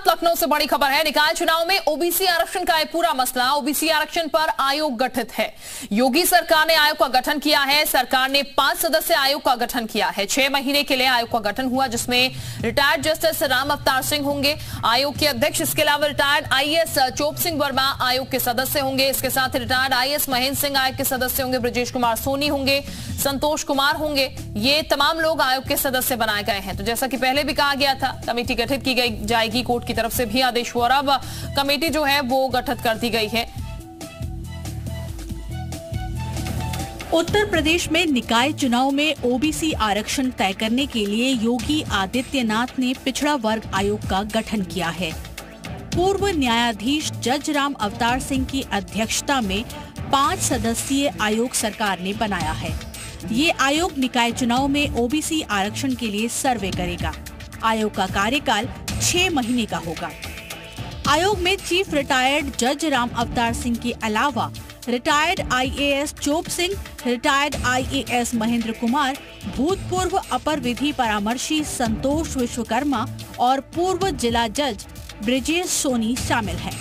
लखनऊ से बड़ी खबर है। निकाय चुनाव में ओबीसी आरक्षण का है पूरा मसला। ओबीसी आरक्षण पर आयोग गठित है। योगी सरकार ने आयोग का गठन किया है। सरकार ने 5 सदस्य आयोग का गठन किया है। 6 महीने के लिए आयोग का गठन हुआ, जिसमें रिटायर्ड जस्टिस राम अवतार सिंह होंगे आयोग के अध्यक्ष। इसके अलावा retired IAS chop Singh Verma आयोग के सदस्य होंगे। इसके साथ रिटायर्ड आईएएस महेंद्र सिंह आयोग के सदस्य होंगे। ब्रजेश कुमार सोनी होंगे, संतोष कुमार होंगे। ये तमाम लोग आयोग के सदस्य बनाए गए हैं। तो जैसा कि पहले भी कहा गया था, कमेटी गठित की जाएगी। कोर्ट की तरफ से भी आदेश हुआ और अब कमेटी जो है वो गठित कर दी गई है। उत्तर प्रदेश में निकाय चुनाव में ओबीसी आरक्षण तय करने के लिए योगी आदित्यनाथ ने पिछड़ा वर्ग आयोग का गठन किया है। पूर्व न्यायाधीश जज राम अवतार सिंह की अध्यक्षता में 5 सदस्यीय आयोग सरकार ने बनाया है। ये आयोग निकाय चुनाव में ओबीसी आरक्षण के लिए सर्वे करेगा। आयोग का कार्यकाल 6 महीने का होगा। आयोग में चीफ रिटायर्ड जज राम अवतार सिंह के अलावा retired IAS chop Singh, retired IAS Mahendra Kumar, भूतपूर्व अपर विधि परामर्शी संतोष विश्वकर्मा और पूर्व जिला जज ब्रजेश सोनी शामिल हैं।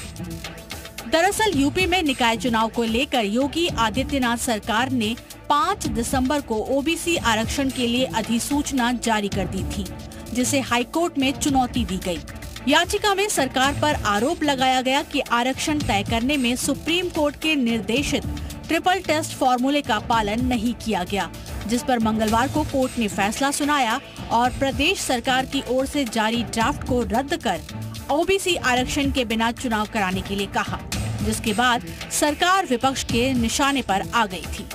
दरअसल यूपी में निकाय चुनाव को लेकर योगी आदित्यनाथ सरकार ने 5 दिसंबर को ओबीसी आरक्षण के लिए अधिसूचना जारी कर दी थी, जिसे हाईकोर्ट में चुनौती दी गई। याचिका में सरकार पर आरोप लगाया गया कि आरक्षण तय करने में सुप्रीम कोर्ट के निर्देशित ट्रिपल टेस्ट फॉर्मूले का पालन नहीं किया गया, जिस पर मंगलवार को कोर्ट ने फैसला सुनाया और प्रदेश सरकार की ओर से जारी ड्राफ्ट को रद्द कर ओबीसी आरक्षण के बिना चुनाव कराने के लिए कहा, जिसके बाद सरकार विपक्ष के निशाने पर आ गई थी।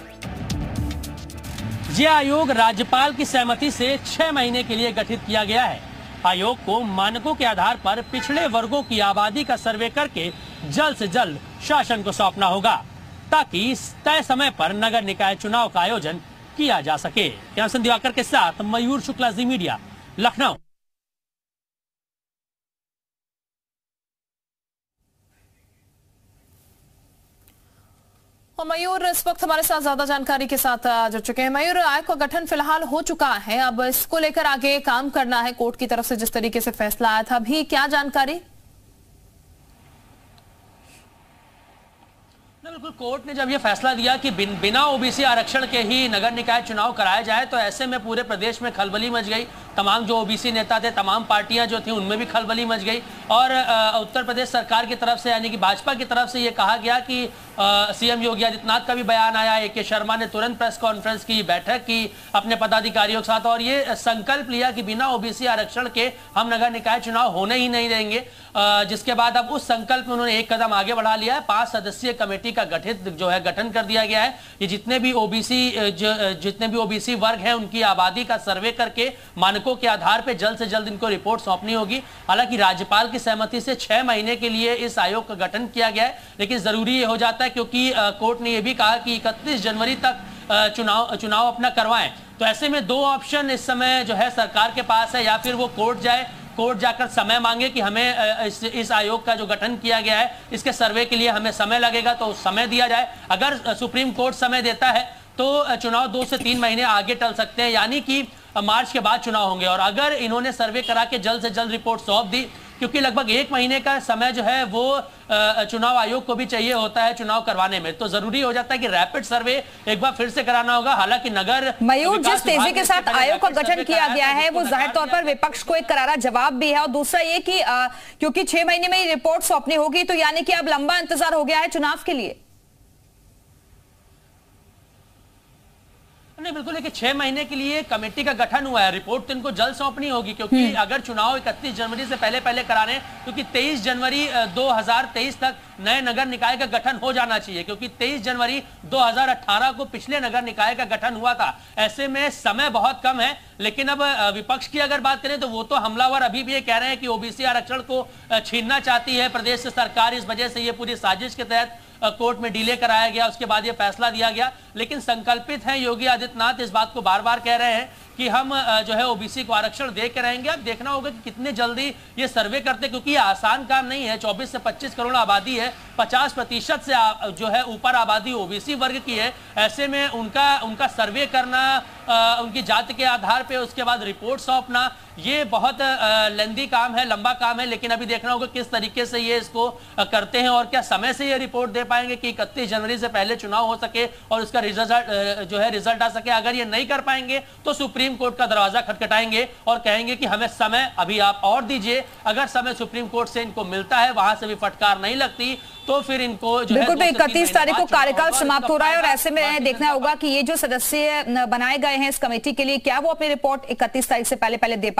यह आयोग राज्यपाल की सहमति से 6 महीने के लिए गठित किया गया है। आयोग को मानकों के आधार पर पिछड़े वर्गों की आबादी का सर्वे करके जल्द से जल्द शासन को सौंपना होगा, ताकि तय समय पर नगर निकाय चुनाव का आयोजन किया जा सके। कैमरा दिवाकर के साथ मयूर शुक्ला, जी मीडिया, लखनऊ। और मयूर इस वक्त हमारे साथ ज्यादा जानकारी के साथ जुड़ चुके हैं। मयूर, आयोग का गठन फिलहाल हो चुका है, अब इसको लेकर आगे काम करना है। कोर्ट की तरफ से जिस तरीके से फैसला आया था, अभी क्या जानकारी? बिल्कुल, कोर्ट ने जब ये फैसला दिया कि बिना ओबीसी आरक्षण के ही नगर निकाय चुनाव कराया जाए, तो ऐसे में पूरे प्रदेश में खलबली मच गई। तमाम जो ओबीसी नेता थे, तमाम पार्टियां जो थी, उनमें भी खलबली मच गई। और उत्तर प्रदेश सरकार की तरफ से, यानी कि भाजपा की तरफ से ये कहा गया कि सीएम योगी आदित्यनाथ का भी बयान आया। ए के शर्मा ने तुरंत प्रेस कॉन्फ्रेंस की, बैठक की अपने पदाधिकारियों के साथ और ये संकल्प लिया कि बिना ओबीसी आरक्षण के हम नगर निकाय चुनाव होने ही नहीं देंगे। जिसके बाद अब उस संकल्प में उन्होंने एक कदम आगे बढ़ा लिया है। 5 सदस्यीय कमेटी का गठन कर दिया गया है। ये जितने भी ओबीसी वर्ग हैं, उनकी आबादी का सर्वे करके मानकों के आधार पे जल्द से जल्द इनको रिपोर्ट सौंपनी होगी। हालांकि राज्यपाल की सहमति से 6 महीने के लिए इस आयोग का गठन किया गया है, लेकिन जरूरी ये हो जाता है क्योंकि कोर्ट ने यह भी कहा कि 31 जनवरी तक चुनाव अपना करवाएं। तो ऐसे में 2 ऑप्शन इस समय जो है सरकार के पास है, या फिर वो कोर्ट जाए, कोर्ट जाकर समय मांगे कि हमें इस आयोग का जो गठन किया गया है, इसके सर्वे के लिए हमें समय लगेगा, तो समय दिया जाए। अगर सुप्रीम कोर्ट समय देता है तो चुनाव 2 से 3 महीने आगे टल सकते हैं, यानी कि मार्च के बाद चुनाव होंगे। और अगर इन्होंने सर्वे करा के जल्द से जल्द रिपोर्ट सौंप दी, क्योंकि लगभग 1 महीने का समय जो है वो चुनाव आयोग को भी चाहिए होता है चुनाव करवाने में, तो जरूरी हो जाता है कि रैपिड सर्वे एक बार फिर से कराना होगा। हालांकि नगर मयूर, जिस तेजी के साथ आयोग का गठन किया गया है, वो जाहिर तौर पर विपक्ष को एक करारा जवाब भी है। और दूसरा ये कि क्योंकि 6 महीने में रिपोर्ट सौंपनी होगी, तो यानी कि अब लंबा इंतजार हो गया है चुनाव के लिए। नहीं, बिल्कुल, देखिए 6 महीने के लिए कमेटी का गठन हुआ है। रिपोर्ट तो इनको जल्द सौंपनी होगी, क्योंकि अगर चुनाव 31 जनवरी से पहले कराने, क्योंकि 23 जनवरी 2023 तक नए नगर निकाय का गठन हो जाना चाहिए, क्योंकि 23 जनवरी 2018 को पिछले नगर निकाय का गठन हुआ था। ऐसे में समय बहुत कम है। लेकिन अब विपक्ष की अगर बात करें तो वो तो हमलावर अभी भी ये कह रहे हैं कि ओबीसी आरक्षण को छीनना चाहती है प्रदेश सरकार। इस वजह से ये पूरी साजिश के तहत कोर्ट में डिले कराया गया, उसके बाद ये फैसला दिया गया। लेकिन संकल्पित हैं योगी आदित्यनाथ, इस बात को बार बार कह रहे हैं कि हम जो है ओबीसी को आरक्षण दे के रहेंगे। अब देखना होगा कि कितने जल्दी ये सर्वे करते, क्योंकि ये आसान काम नहीं है। 24 से 25 करोड़ आबादी है, 50% से जो है ऊपर आबादी ओबीसी वर्ग की है। ऐसे में उनका सर्वे करना उनकी जाति के आधार पे उसके बाद रिपोर्ट सौंपना, ये बहुत लेंदी काम है, लंबा काम है। लेकिन अभी देखना होगा किस तरीके से ये इसको करते हैं और क्या समय से ये रिपोर्ट दे पाएंगे कि 31 जनवरी से पहले चुनाव हो सके और उसका रिजल्ट आ सके। अगर ये नहीं कर पाएंगे तो सुप्रीम कोर्ट का दरवाजा खटखटाएंगे और कहेंगे कि हमें समय अभी आप और दीजिए। अगर समय सुप्रीम कोर्ट से इनको मिलता है, वहां से भी फटकार नहीं लगती, तो फिर इनको जो है बिल्कुल 31 तारीख को कार्यकाल समाप्त हो रहा है और ऐसे में देखना होगा कि ये जो सदस्य बनाए गए हैं इस कमेटी के लिए, क्या वो अपनी रिपोर्ट 31 तारीख से पहले दे